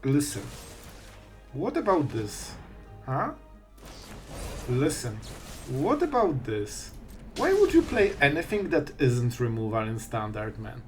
Listen. What about this? Huh? Listen. What about this? Why would you play anything that isn't removal in standard, man?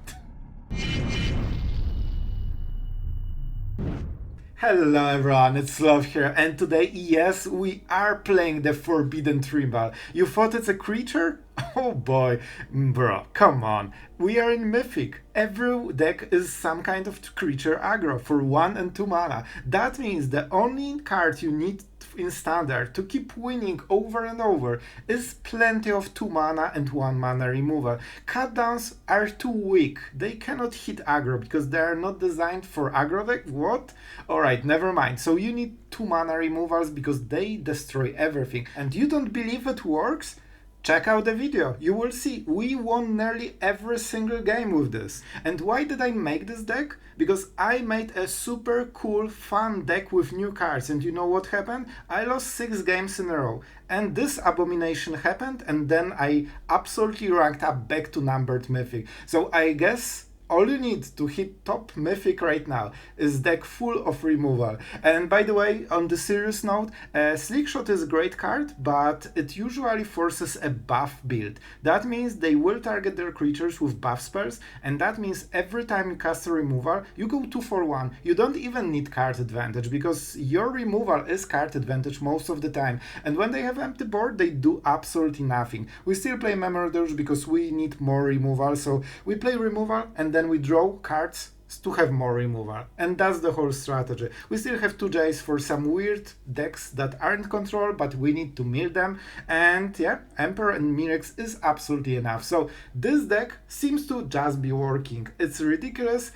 Hello everyone, it's Sloth here, and today, yes, we are playing the Forbidden Tribal. You thought it's a creature? Oh boy, bro, come on. We are in Mythic. Every deck is some kind of creature aggro for 1 and 2 mana. That means the only card you need in standard to keep winning over and over is plenty of 2 mana and 1 mana removal. Cutdowns are too weak. They cannot hit aggro because they are not designed for aggro deck. What? Alright, never mind. So you need 2 mana removals because they destroy everything. And you don't believe it works? Check out the video, you will see, we won nearly every single game with this. And why did I make this deck? Because I made a super cool, fun deck with new cards, and you know what happened? I lost 6 games in a row. And this abomination happened, and then I absolutely ranked up back to numbered Mythic. So I guess all you need to hit top Mythic right now is deck full of removal. And by the way, on the serious note, Slickshot is a great card, but it usually forces a buff build. That means they will target their creatures with buff spells, and that means every time you cast a removal, you go 2 for 1. You don't even need card advantage, because your removal is card advantage most of the time. And when they have empty board, they do absolutely nothing. We still play Memory Deluge because we need more removal, so we play removal and then we draw cards to have more removal. And that's the whole strategy. We still have 2 Jace for some weird decks that aren't controlled, but we need to mill them. And yeah, Emperor and Mirex is absolutely enough. So this deck seems to just be working. It's ridiculous,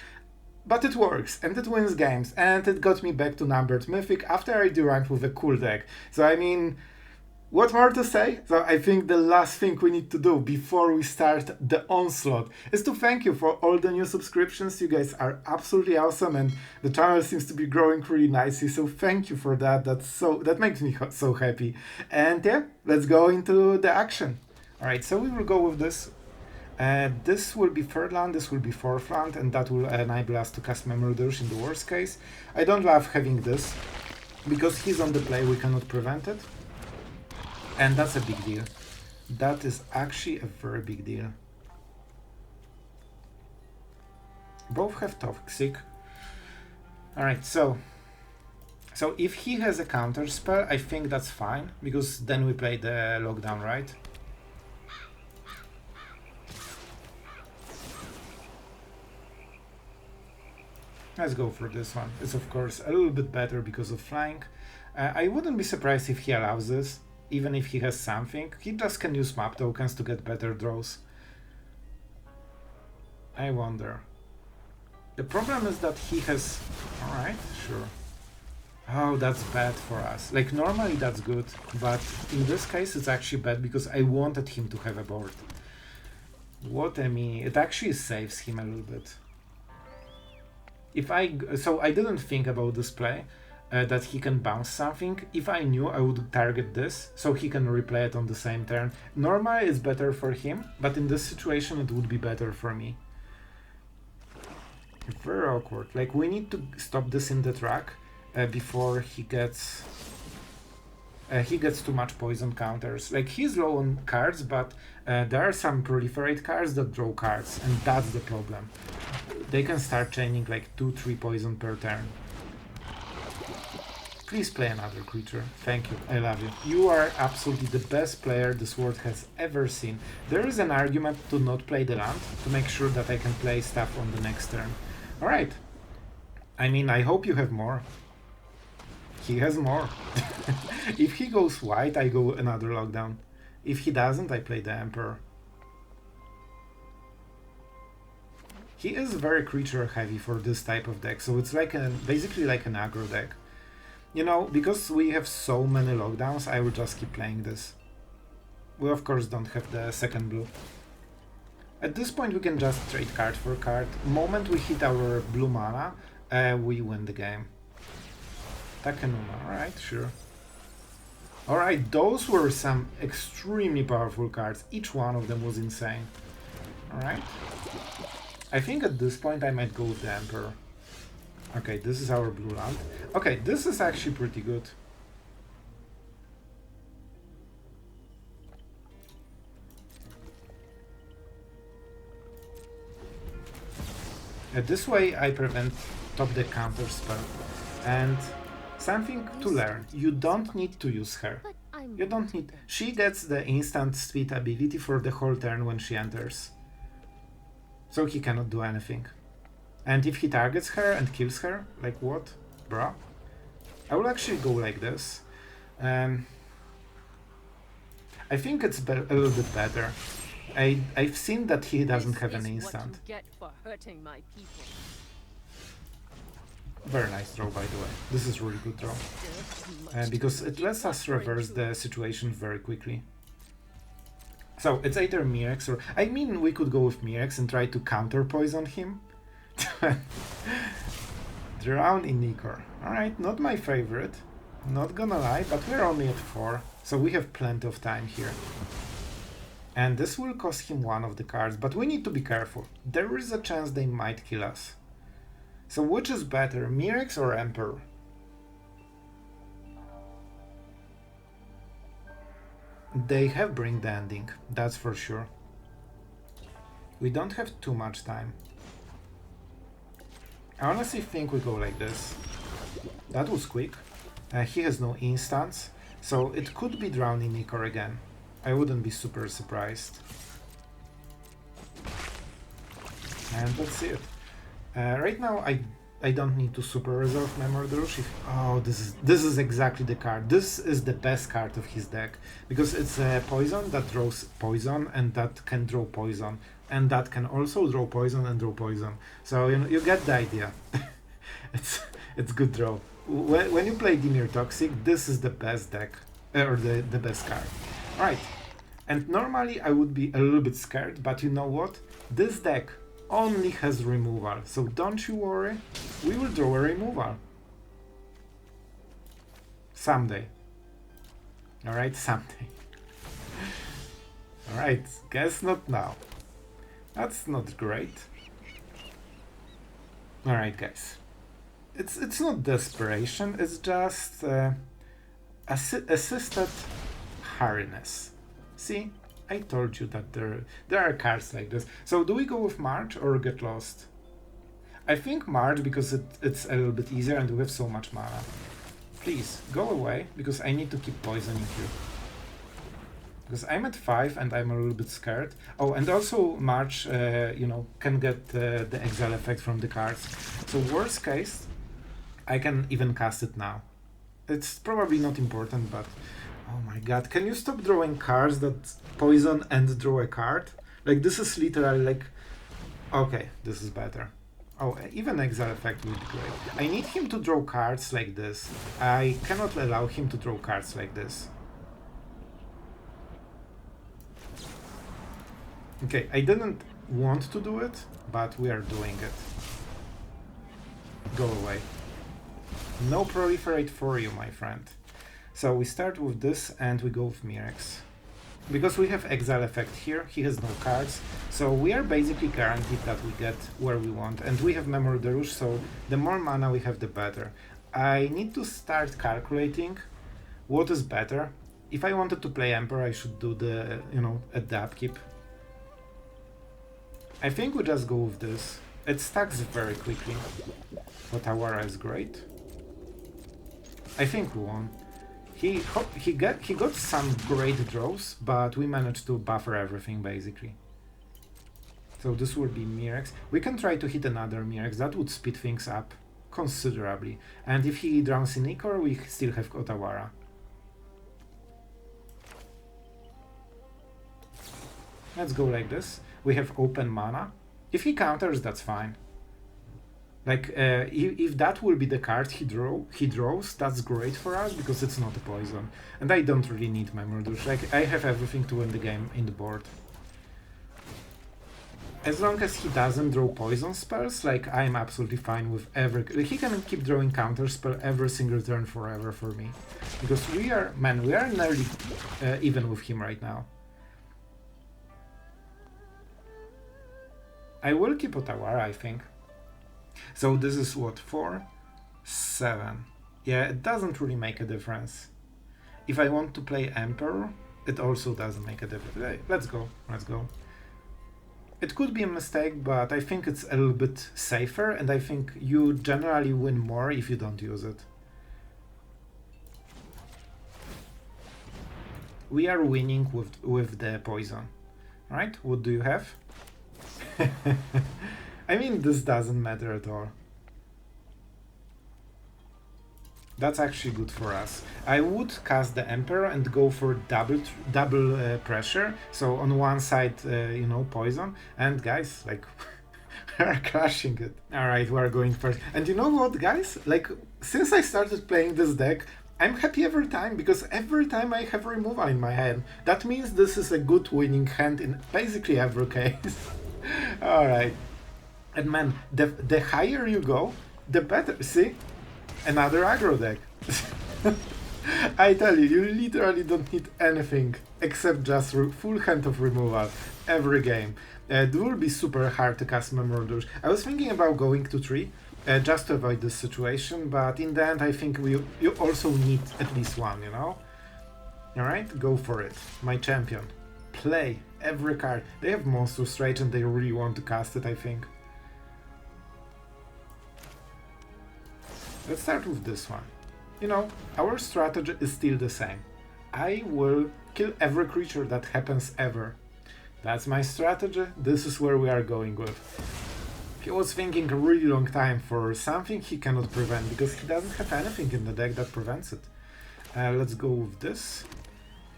but it works, and it wins games. And it got me back to numbered Mythic after I deranked with a cool deck. So I mean, what more to say? So I think the last thing we need to do before we start the onslaught is to thank you for all the new subscriptions. You guys are absolutely awesome, and the channel seems to be growing really nicely. So thank you for that. That makes me so happy. And yeah, let's go into the action. All right, so we will go with this. This will be third land, this will be fourth land, and that will enable us to cast Memory Deluge in the worst case. I don't love having this because he's on the play. We cannot prevent it. And that's a big deal. That is actually a very big deal. Both have Toxic. Alright, so if he has a counter spell, I think that's fine, because then we play the lockdown, right? Let's go for this one. It's of course a little bit better because of flying. I wouldn't be surprised if he allows this. Even if he has something, he just can use map tokens to get better draws. I wonder. The problem is that he has... Alright, sure. Oh, that's bad for us. Like, normally that's good, but in this case it's actually bad because I wanted him to have a board. What I mean, it actually saves him a little bit. So I didn't think about this play. That he can bounce something. If I knew, I would target this, so he can replay it on the same turn. Normally it's better for him, but in this situation it would be better for me. Very awkward. Like, we need to stop this in the track before he gets too much poison counters. Like, he's low on cards, but there are some proliferate cards that draw cards, and that's the problem. They can start chaining like 2-3 poison per turn. Please play another creature. Thank you. I love you. You are absolutely the best player this world has ever seen. There is an argument to not play the land, to make sure that I can play stuff on the next turn. Alright. I mean, I hope you have more. He has more. If he goes white, I go another lockdown. If he doesn't, I play the Emperor. He is very creature heavy for this type of deck, so it's like basically like an aggro deck. You know, because we have so many lockdowns, I will just keep playing this. We of course don't have the second blue. At this point we can just trade card for card. The moment we hit our blue mana, we win the game. Takenuma, alright, sure. Alright, those were some extremely powerful cards. Each one of them was insane. Alright. I think at this point I might go with the Emperor. Okay, this is our blue land. Okay, this is actually pretty good. This way I prevent top deck counter spell. And something to learn, you don't need to use her. You don't need... She gets the instant speed ability for the whole turn when she enters. So he cannot do anything. And if he targets her and kills her, like what? Bruh. I will actually go like this. I think it's a little bit better. I've seen that he doesn't have an instant. Very nice draw, by the way. This is really good draw. Because it lets us reverse the situation very quickly. So it's either Mirex or... I mean, we could go with Mirex and try to counter poison him. Drown in Nikor. Alright, not my favorite. Not gonna lie, but we're only at 4. So we have plenty of time here. And this will cost him one of the cards, but we need to be careful. There is a chance they might kill us. So which is better, Mirex or Emperor? They have Bring the Ending, that's for sure. We don't have too much time. I honestly think we go like this. That was quick. He has no instants, so it could be drowning Nikor again. I wouldn't be super surprised. And that's it. Right now I don't need to super resolve Memory Deluge. Oh, this is exactly the card. This is the best card of his deck because it's a poison that draws poison and that can draw poison and that can also draw poison and draw poison. So you get the idea. it's good draw. When you play Dimir Toxic, this is the best deck or the best card. Right. And normally I would be a little bit scared, but you know what? This deck only has removal, so don't you worry, we will draw a removal. Someday. Alright, someday. Alright, guess not now. That's not great. Alright guys. It's not desperation, it's just assisted hurriness. See? I told you that there are cards like this. So do we go with March or get lost? I think March because it's a little bit easier and we have so much mana. Please, go away, because I need to keep poisoning you. Because I'm at 5 and I'm a little bit scared. Oh, and also March, can get the exile effect from the cards. So worst case, I can even cast it now. It's probably not important, but... Oh my god, can you stop drawing cards that poison and draw a card? Like, this is literally like... Okay, this is better. Oh, even exile effect would be great. I need him to draw cards like this. I cannot allow him to draw cards like this. Okay, I didn't want to do it, but we are doing it. Go away. No proliferate for you, my friend. So we start with this and we go with Mirex. Because we have exile effect here, he has no cards, so we are basically guaranteed that we get where we want. And we have Memory Deluge, so the more mana we have, the better. I need to start calculating what is better. If I wanted to play Emperor, I should do the, at the upkeep. I think we just go with this. It stacks very quickly. Otawara is great. I think we won. He got some great draws, but we managed to buffer everything basically. So this will be Mirex. We can try to hit another Mirex, that would speed things up considerably. And if he drowns in Nikor, we still have Otawara. Let's go like this. We have open mana. If he counters, that's fine. Like, if that will be the card he draws, that's great for us, because it's not a poison. And I don't really need Memory Deluge. Like, I have everything to win the game in the board. As long as he doesn't draw poison spells, like, I'm absolutely fine with every... He can keep drawing counter spell every single turn forever for me. Because we are nearly even with him right now. I will keep Otawara, I think. So this is what, 4, 7. Yeah, it doesn't really make a difference. If I want to play Emperor, it also doesn't make a difference. Hey, let's go, let's go. It could be a mistake, but I think it's a little bit safer, and I think you generally win more if you don't use it. We are winning with the poison, right? What do you have? I mean, this doesn't matter at all. That's actually good for us. I would cast the Emperor and go for double pressure. So on one side, you know, poison. And guys, like, we're crushing it. All right, we're going first. And you know what, guys? Like, since I started playing this deck, I'm happy every time, because every time I have removal in my hand. That means this is a good winning hand in basically every case. All right. And man, the higher you go, the better. See? Another aggro deck. I tell you, you literally don't need anything except just full hand of removal every game. It will be super hard to cast Memory Deluge. I was thinking about going to 3 just to avoid this situation, but in the end I think you also need at least one, you know? Alright, go for it. My champion. Play every card. They have Monstrous Rage and they really want to cast it, I think. Let's start with this one. You know, our strategy is still the same. I will kill every creature that happens ever. That's my strategy. This is where we are going with. He was thinking a really long time for something he cannot prevent, because he doesn't have anything in the deck that prevents it. Let's go with this.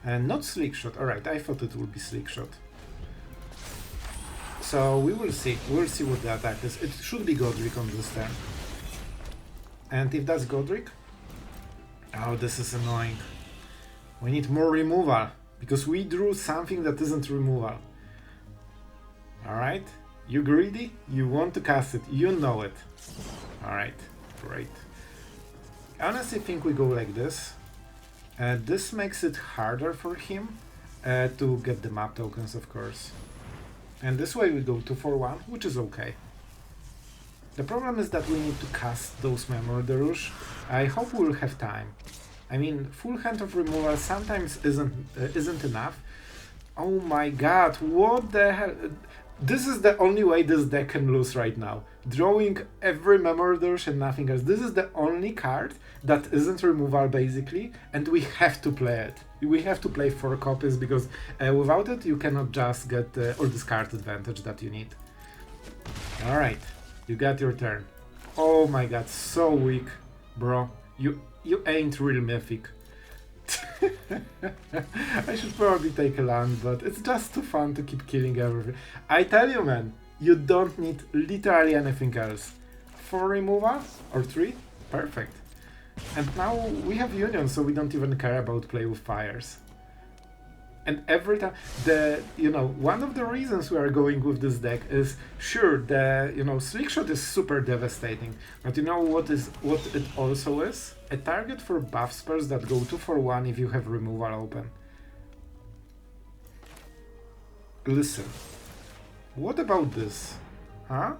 Not Slick Shot. Alright, I thought it would be Slick Shot. So we will see. We'll see what the attack is. It should be Godric on this turn. And if that's Godric... Oh, this is annoying. We need more removal, because we drew something that isn't removal. Alright, you greedy? You want to cast it, you know it. Alright, great. I honestly think we go like this. This makes it harder for him to get the map tokens, of course. And this way we go 2-4-1, which is okay. The problem is that we need to cast those Memory Deluge. I hope we'll have time. I mean, full hand of removal sometimes isn't enough. Oh my god, what the hell? This is the only way this deck can lose right now. Drawing every Memory Deluge and nothing else. This is the only card that isn't removal basically, and we have to play it. We have to play 4 copies, because without it you cannot just get or discard advantage that you need. Alright. You got your turn. Oh my god, so weak, bro. You ain't real Mythic. I should probably take a land, but it's just too fun to keep killing everything. I tell you, man, you don't need literally anything else. 4 removal or 3, perfect. And now we have Union, so we don't even care about play with fires. And every time, one of the reasons we are going with this deck is, sure, Slick Shot is super devastating, but you know what it also is? A target for buff spells that go 2-for-1 if you have removal open. Listen, what about this? Huh?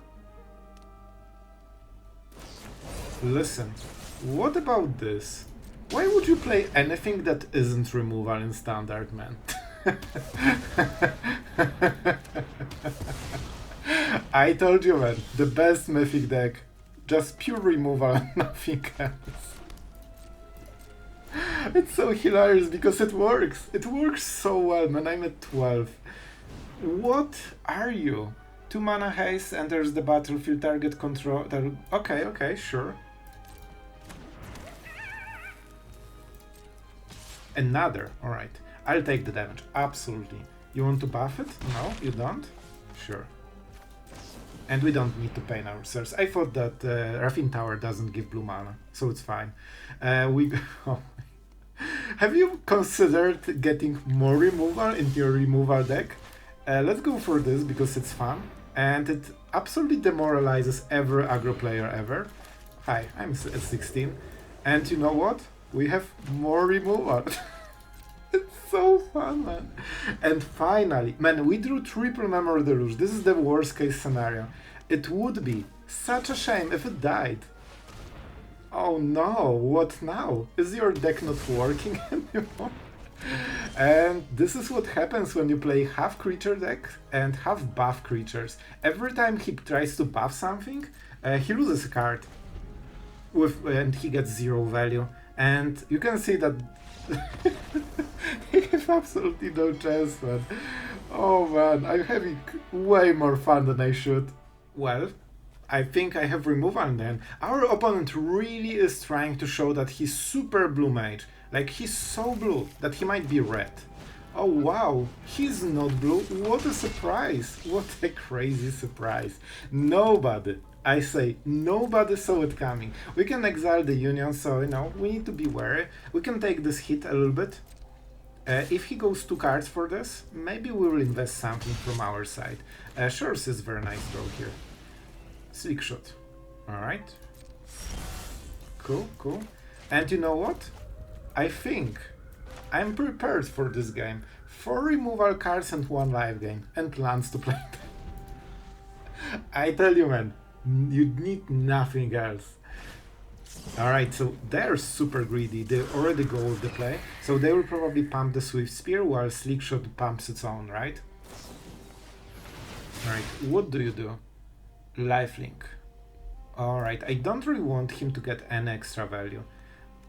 Listen, what about this? Why would you play anything that isn't removal in Standard, man? I told you, man, the best Mythic deck. Just pure removal, nothing else. It's so hilarious because it works. It works so well, man. I'm at 12. What are you? 2 mana haste, enters the battlefield, target control... Okay, sure. Another, alright. I'll take the damage, absolutely. You want to buff it? No, you don't? Sure. And we don't need to pain ourselves. I thought that Raffine Tower doesn't give blue mana, so it's fine. Have you considered getting more removal into your removal deck? Let's go for this because it's fun. And it absolutely demoralizes every aggro player ever. Hi, I'm at 16. And you know what? We have more removal. It's so fun, man. And finally, man, we drew triple Memory Deluge. This is the worst case scenario. It would be Such a shame if it died. Oh no, what now? Is your deck not working anymore? And this is what happens when you play half creature deck and half buff creatures. Every time he tries to buff something, he loses a card. And he gets 0 value. And you can see that he has absolutely no chance, man. Oh man, I'm having way more fun than I should. Well, I think I have removal then. Our opponent really is trying to show that he's super blue mage. Like, he's so blue that he might be red. Oh wow, he's not blue. What a surprise. What a crazy surprise. Nobody, I say, nobody saw it coming. We can exile the Union, so, you know, we need to be wary. We can take this hit a little bit. If he goes 2 cards for this, maybe we will invest something from our side. Shores is very nice draw here. Slick shot. Alright. Cool, cool. And you know what? I think I'm prepared for this game. 4 removal cards and 1 live gain. And plans to play them. I tell you, man, you need nothing else. Alright, so they're super greedy. They already go with the play. So they will probably pump the Swift Spear while Slick Shot pumps its own, right? Alright, what do you do? Lifelink. Alright, I don't really want him to get any extra value.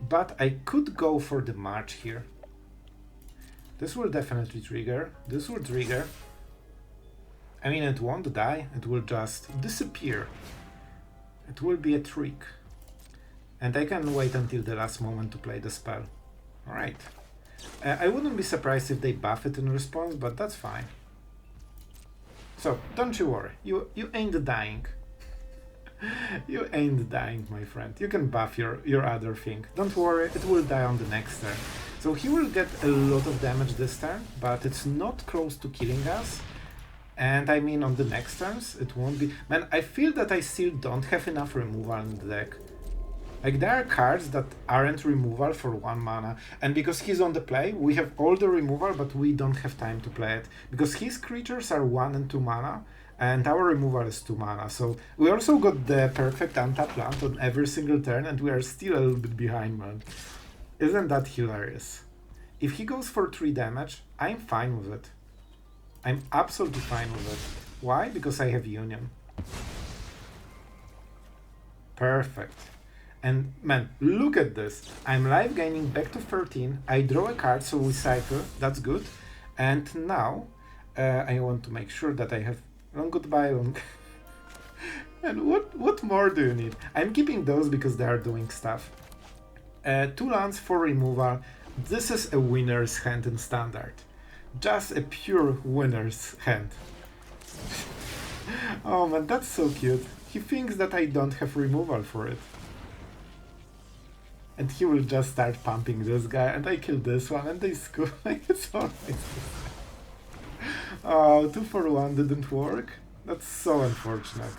But I could go for the March here. This will definitely trigger. This will trigger. I mean, it won't die. It will just disappear. It will be a trick. And I can wait until the last moment to play the spell. Alright. I wouldn't be surprised if they buff it in response, but that's fine. So, don't you worry. You ain't dying. You ain't dying, my friend. You can buff your other thing. Don't worry, it will die on the next turn. So he will get a lot of damage this turn, but it's not close to killing us. And I mean, on the next turns, it won't be... Man, I feel that I still don't have enough removal in the deck. Like, there are cards that aren't removal for 1 mana, and because he's on the play, we have all the removal, but we don't have time to play it. Because his creatures are 1 and 2 mana, and our removal is 2 mana, so we also got the perfect anti-plant on every single turn, and we are still a little bit behind, man. Isn't that hilarious? If he goes for 3 damage, I'm fine with it. I'm absolutely fine with it. Why? Because I have Union. Perfect. And man, look at this. I'm live gaining back to 13. I draw a card, so we cycle. That's good. And now I want to make sure that I have long goodbye, long. And what more do you need? I'm keeping those because they are doing stuff. 2 lands for removal. This is a winner's hand in standard. Just a pure winner's hand. Oh man, that's so cute. He thinks that I don't have removal for it. And he will just start pumping this guy, and I kill this one, and they scoop. It's so nice. Oh, 2 for 1 didn't work? That's so unfortunate.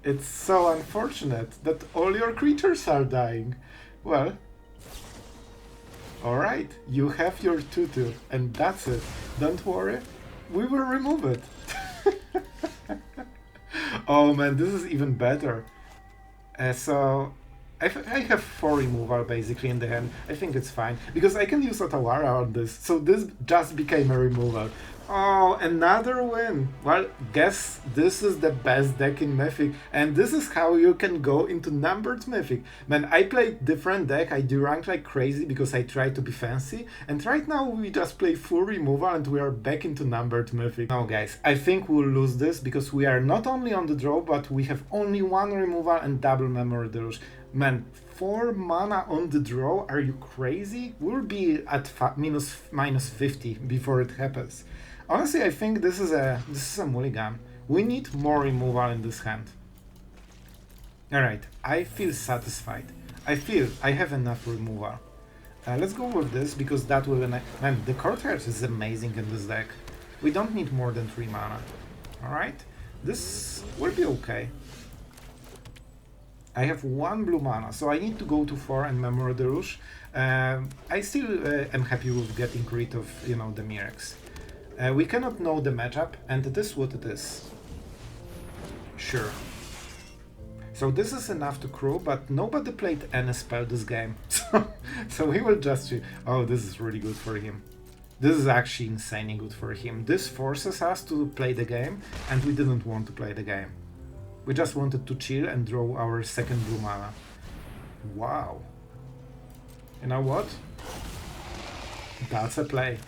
It's so unfortunate that all your creatures are dying. Well, alright, you have your 2/2, and that's it. Don't worry, we will remove it. Oh man, this is even better. So I have 4 removal basically in the hand. I think it's fine, because I can use Otawara on this, so this just became a removal. Oh, another win! Well, guess this is the best deck in Mythic, and this is how you can go into numbered Mythic. Man, I played different deck, I do rank like crazy because I try to be fancy, and right now we just play full removal and we are back into numbered Mythic. Now guys, I think we'll lose this because we are not only on the draw, but we have only 1 removal and double Memory Deluge. Man, 4 mana on the draw? Are you crazy? We'll be at minus 50 before it happens. Honestly, I think this is a mulligan. We need more removal in this hand. Alright, I feel satisfied. I feel I have enough removal. Let's go with this, because that will... Man, the courtyard is amazing in this deck. We don't need more than 3 mana. Alright, this will be okay. I have 1 blue mana, so I need to go to 4 and Memory Deluge. I still am happy with getting rid of, you know, the Mirex. We cannot know the matchup, and it is what it is. Sure. So this is enough to crew, but nobody played any spell this game. So he will just... Oh, this is really good for him. This is actually insanely good for him. This forces us to play the game, and we didn't want to play the game. We just wanted to chill and draw our second blue mana. Wow. You know what? That's a play.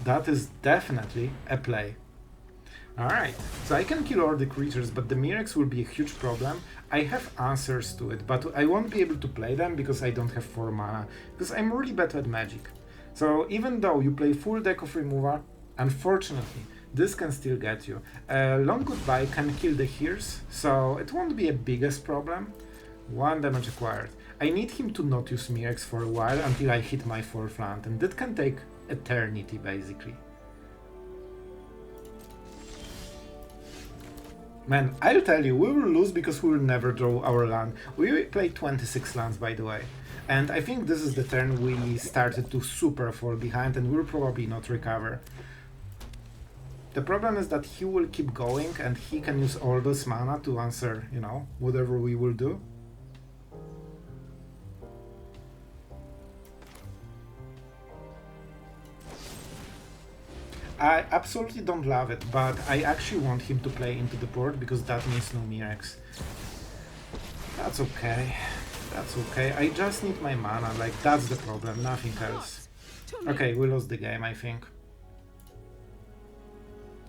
That is definitely a play. Alright, so I can kill all the creatures, but the Mirex will be a huge problem. I have answers to it, but I won't be able to play them because I don't have 4 mana, because I'm really bad at Magic. So even though you play full deck of removal, unfortunately, this can still get you. Long Goodbye can kill the Hears, so it won't be a biggest problem. 1 damage acquired. I need him to not use Mirex for a while until I hit my 4th land, and that can take eternity, basically. Man, I'll tell you, we will lose because we will never draw our land. We played 26 lands, by the way. And I think this is the turn we started to super fall behind and we'll probably not recover. The problem is that he will keep going and he can use all this mana to answer, you know, whatever we will do. I absolutely don't love it, but I actually want him to play into the board because that means no Mirex. That's okay. That's okay. I just need my mana, like that's the problem, nothing else. Okay, we lost the game, I think.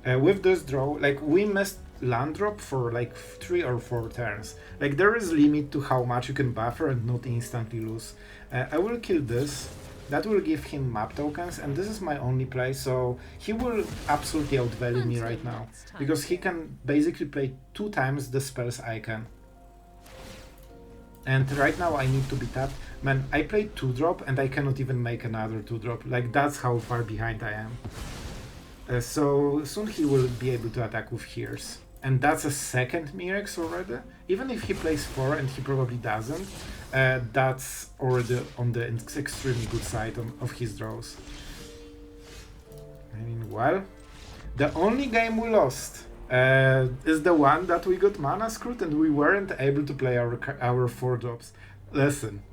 With this draw, like we missed land drop for like 3 or 4 turns. Like there is limit to how much you can buffer and not instantly lose. I will kill this. That will give him map tokens, and this is my only play, so he will absolutely outvalue me right now, because he can basically play 2 times the spells I can. And right now I need to be tapped. Man, I played 2-drop and I cannot even make another 2-drop, like that's how far behind I am. So soon he will be able to attack with Hears. And that's a second Mirex already. Even if he plays 4, and he probably doesn't, that's already on the extremely good side of his draws. I mean, well, the only game we lost is the one that we got mana screwed and we weren't able to play our 4-drops. Listen,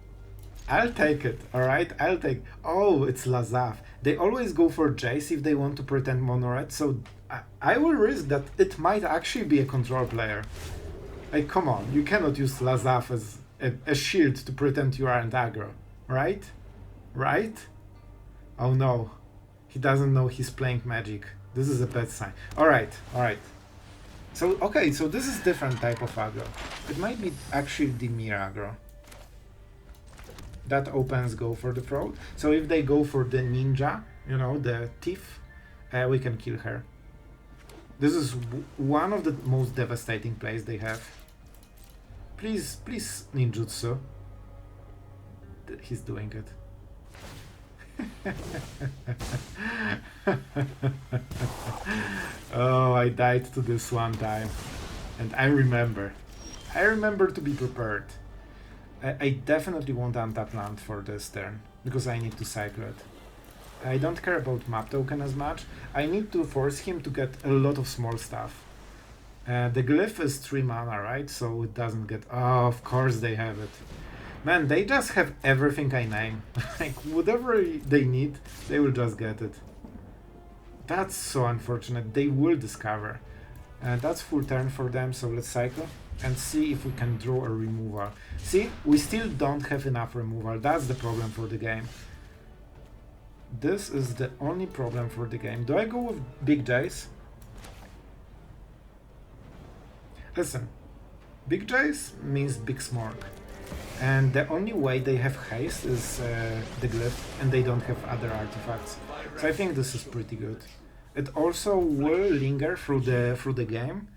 I'll take it, alright? I'll take... Oh, it's Lazaf. They always go for Jace if they want to pretend mono-red, so I will risk that it might actually be a control player. Like, come on, you cannot use Lazaf as a shield to pretend you are Anti-aggro, right? Right? Oh no, he doesn't know he's playing Magic. This is a bad sign. Alright, alright. So, okay, so this is different type of aggro. It might be actually the Mir aggro. That opens go for the throat. So if they go for the ninja, you know, the thief, we can kill her. This is one of the most devastating plays they have. Please, please, ninjutsu. He's doing it. Oh, I died to this one time. And I remember. I remember to be prepared. I definitely want untap land for this turn, because I need to cycle it. I don't care about map token as much. I need to force him to get a lot of small stuff. The glyph is 3 mana, right? So it doesn't get... Oh, of course they have it. Man, they just have everything I name. Like, whatever they need, they will just get it. That's so unfortunate. They will discover. That's full turn for them, so let's cycle and see if we can draw a removal. See, we still don't have enough removal. That's the problem for the game. This is the only problem for the game. Do I go with Big Jace? Listen, Big Jace means Big Smork. And the only way they have haste is the glyph, and they don't have other artifacts. So I think this is pretty good. It also will linger through the game.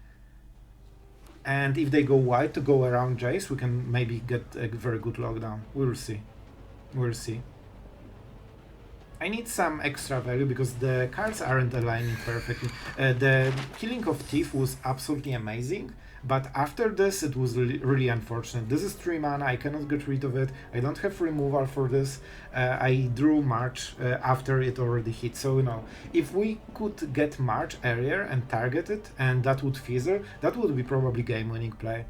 And if they go wide to go around Jace, we can maybe get a very good lockdown. We'll see. We'll see. I need some extra value because the cards aren't aligning perfectly. The killing of Thief was absolutely amazing, but after this it was really unfortunate. This is 3 mana, I cannot get rid of it, I don't have removal for this. I drew March after it already hit, so you know, if we could get March earlier and target it, and that would fizzle, that would be probably game-winning play.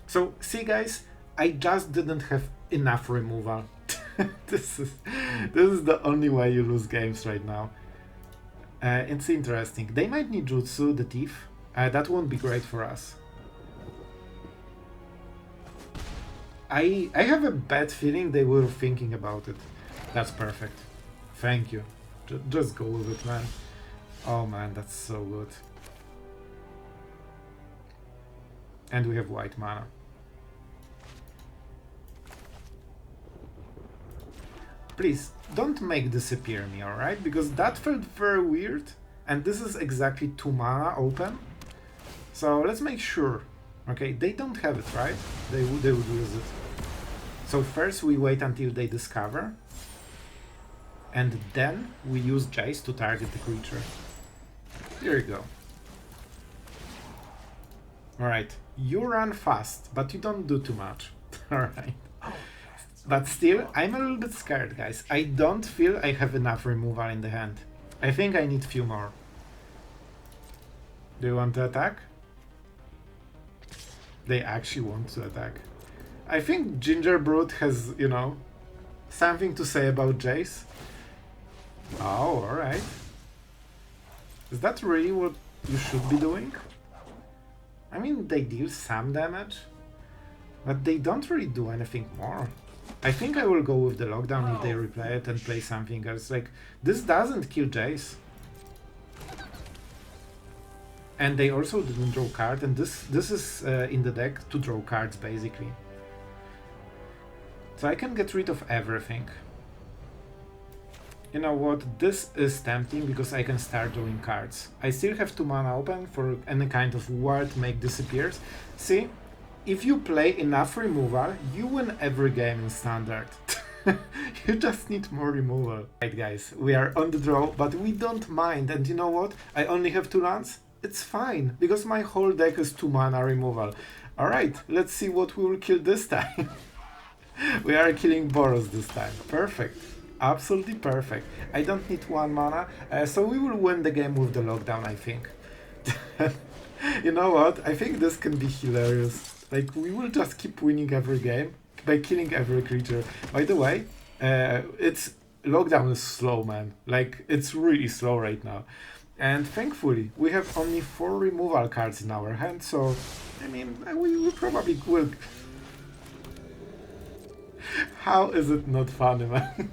So, see guys, I just didn't have enough removal. this is the only way you lose games right now. It's interesting. They might need Jutsu, the Thief. That won't be great for us. I have a bad feeling they were thinking about it. That's perfect. Thank you. Just go with it, man. Oh man, that's so good. And we have white mana. Please, don't make disappear me, alright? Because that felt very weird. And this is exactly 2 mana open. So let's make sure. Okay, they don't have it, right? They would use it. So first we wait until they discover. And then we use Jace to target the creature. Here you go. Alright, you run fast, but you don't do too much. Alright. But still, I'm a little bit scared, guys. I don't feel I have enough removal in the hand. I think I need few more. Do you want to attack? They actually want to attack. I think Gingerbrute has, you know, something to say about Jace. Oh, alright. Is that really what you should be doing? I mean, they deal some damage, but they don't really do anything more. I think I will go with the lockdown if they replay it and play something else. Like, this doesn't kill Jace. And they also didn't draw card, and this is in the deck to draw cards, basically. So I can get rid of everything. You know what, this is tempting because I can start drawing cards. I still have 2 mana open for any kind of ward make disappears. See? If you play enough removal, you win every game in Standard. You just need more removal. Right guys, we are on the draw, but we don't mind. And you know what? I only have 2 lands. It's fine, because my whole deck is 2 mana removal. Alright, let's see what we will kill this time. We are killing Boros this time. Perfect. Absolutely perfect. I don't need 1 mana, so we will win the game with the lockdown, I think. You know what? I think this can be hilarious. Like, we will just keep winning every game by killing every creature. By the way, it's lockdown is slow, man. Like, it's really slow right now. And thankfully, we have only 4 removal cards in our hand, so, I mean, we probably will. How is it not funny, man?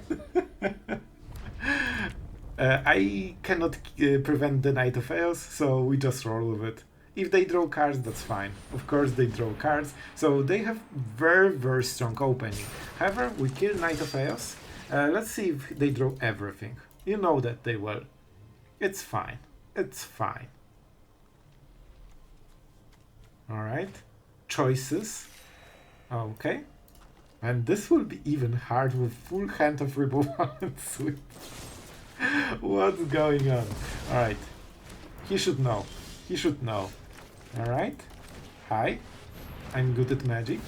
I cannot prevent the Knight of Chaos, so we just roll with it. If they draw cards, that's fine. Of course they draw cards, so they have very strong opening. However, we kill Knight of Chaos. Let's see if they draw everything. You know that they will. It's fine. It's fine. Alright. Choices. Okay. And this will be even hard with full hand of removal and sweep. What's going on? Alright. He should know. He should know. Alright. Hi. I'm good at magic.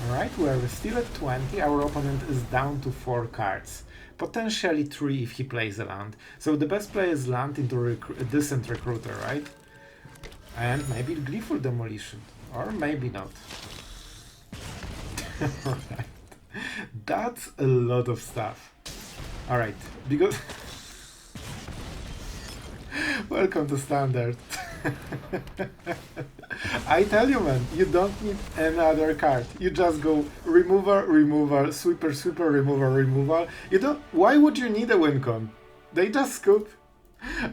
Alright, we're still at 20. Our opponent is down to 4 cards. Potentially 3 if he plays a land. So the best play is land into a decent recruiter, right? And maybe Gleeful Demolition. Or maybe not. Alright. That's a lot of stuff. Alright, because... Welcome to Standard. I tell you, man, you don't need another card. You just go removal, removal, sweeper, sweeper, removal, removal. You don't. Why would you need a win con? They just scoop.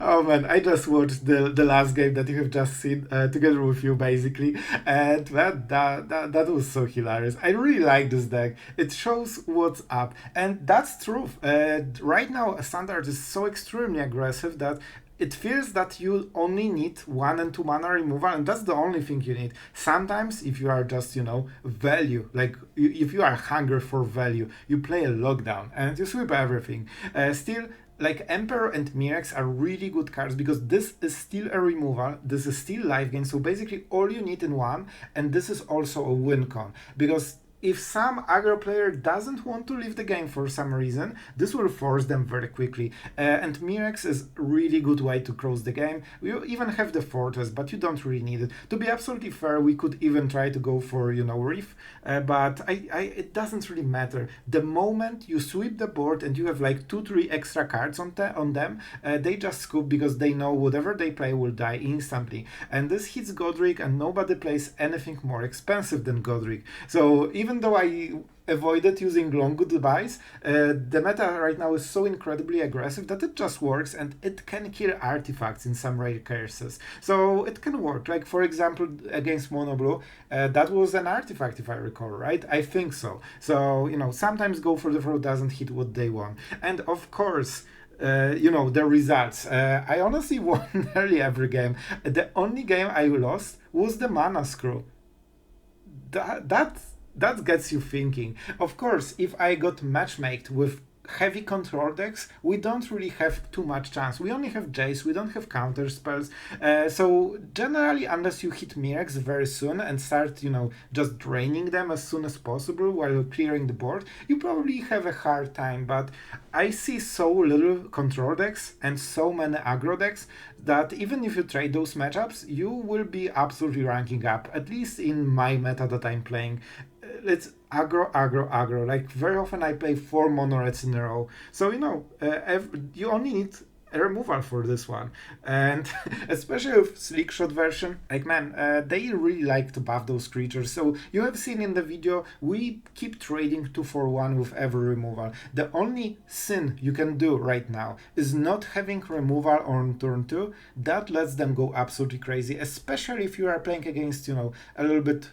Oh man, I just watched the last game that you have just seen together with you, basically, and that was so hilarious. I really like this deck. It shows what's up, and that's true. Right now, Standard is so extremely aggressive that it feels that you only need 1 and 2 mana removal, and that's the only thing you need. Sometimes, if you are just, value, like if you are hungry for value, you play a lockdown and you sweep everything. Still, like Emperor and Mirex are really good cards because this is still a removal, this is still life gain, so basically all you need in one, and this is also a win con because if some aggro player doesn't want to leave the game for some reason, this will force them very quickly. And Mirex is a really good way to close the game. We even have the Fortress, but you don't really need it. To be absolutely fair, we could even try to go for, Reef, but it doesn't really matter. The moment you sweep the board and you have like 2-3 extra cards on them, they just scoop because they know whatever they play will die instantly. And this hits Godric, and nobody plays anything more expensive than Godric. So even though I avoided using long goodbyes, the meta right now is so incredibly aggressive that it just works, and it can kill artifacts in some rare cases. So it can work. Like for example, against Mono Blue, that was an artifact if I recall, right? I think so. So, sometimes Go for the Throw doesn't hit what they want. And of course, the results. I honestly won nearly every game. The only game I lost was the Mana Screw. That gets you thinking. Of course, if I got matchmaked with heavy control decks, we don't really have too much chance. We only have Jace, we don't have counter spells. So generally, unless you hit Mirex very soon and start, just draining them as soon as possible while clearing the board, you probably have a hard time. But I see so little control decks and so many aggro decks that even if you trade those matchups, you will be absolutely ranking up, at least in my meta that I'm playing. It's aggro, aggro, aggro. Like very often I play 4 mono reds in a row. So, you only need a removal for this one. And especially with Slick Shot version, like man, they really like to buff those creatures. So you have seen in the video, we keep trading 2 for 1 with every removal. The only sin you can do right now is not having removal on turn 2. That lets them go absolutely crazy, especially if you are playing against, a little bit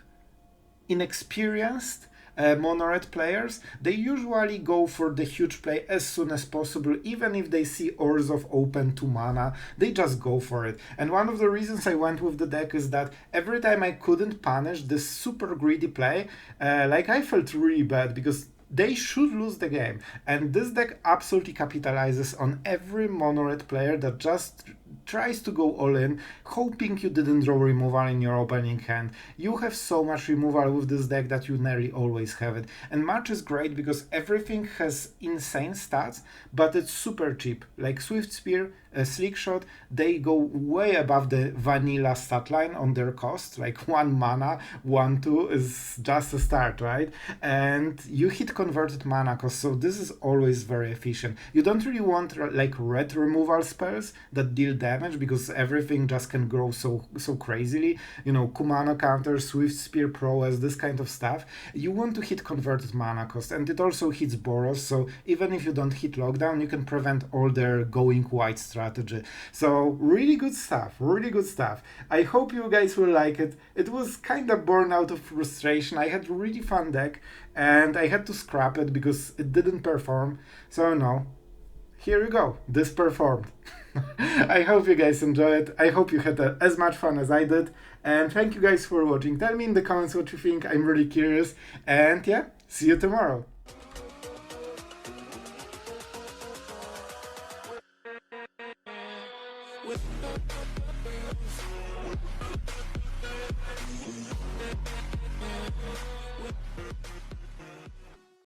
inexperienced mono red players. They usually go for the huge play as soon as possible. Even if they see Orzhov open 2 mana, they just go for it. And one of the reasons I went with the deck is that every time I couldn't punish this super greedy play, I felt really bad because they should lose the game. And this deck absolutely capitalizes on every mono red player that just tries to go all in, hoping you didn't draw removal in your opening hand. You have so much removal with this deck that you nearly always have it. And March is great because everything has insane stats, but it's super cheap. Like Swift Spear, Slick Shot, they go way above the vanilla stat line on their cost. Like 1 mana, 1/2 is just a start, right? And you hit converted mana cost, so this is always very efficient. You don't really want like red removal spells that deal damage because everything just can grow so crazily. Kumano counter, Swift Spear Prowess, this kind of stuff. You want to hit converted mana cost, and it also hits Boros, so even if you don't hit lockdown, you can prevent all their going white strategy. So really good stuff, really good stuff. I hope you guys will like it. It was kind of born out of frustration. I had a really fun deck and I had to scrap it because it didn't perform. So no, here you go, this performed. I hope you guys enjoyed it. I hope you had as much fun as I did. And thank you guys for watching. Tell me in the comments what you think. I'm really curious. And yeah, see you tomorrow.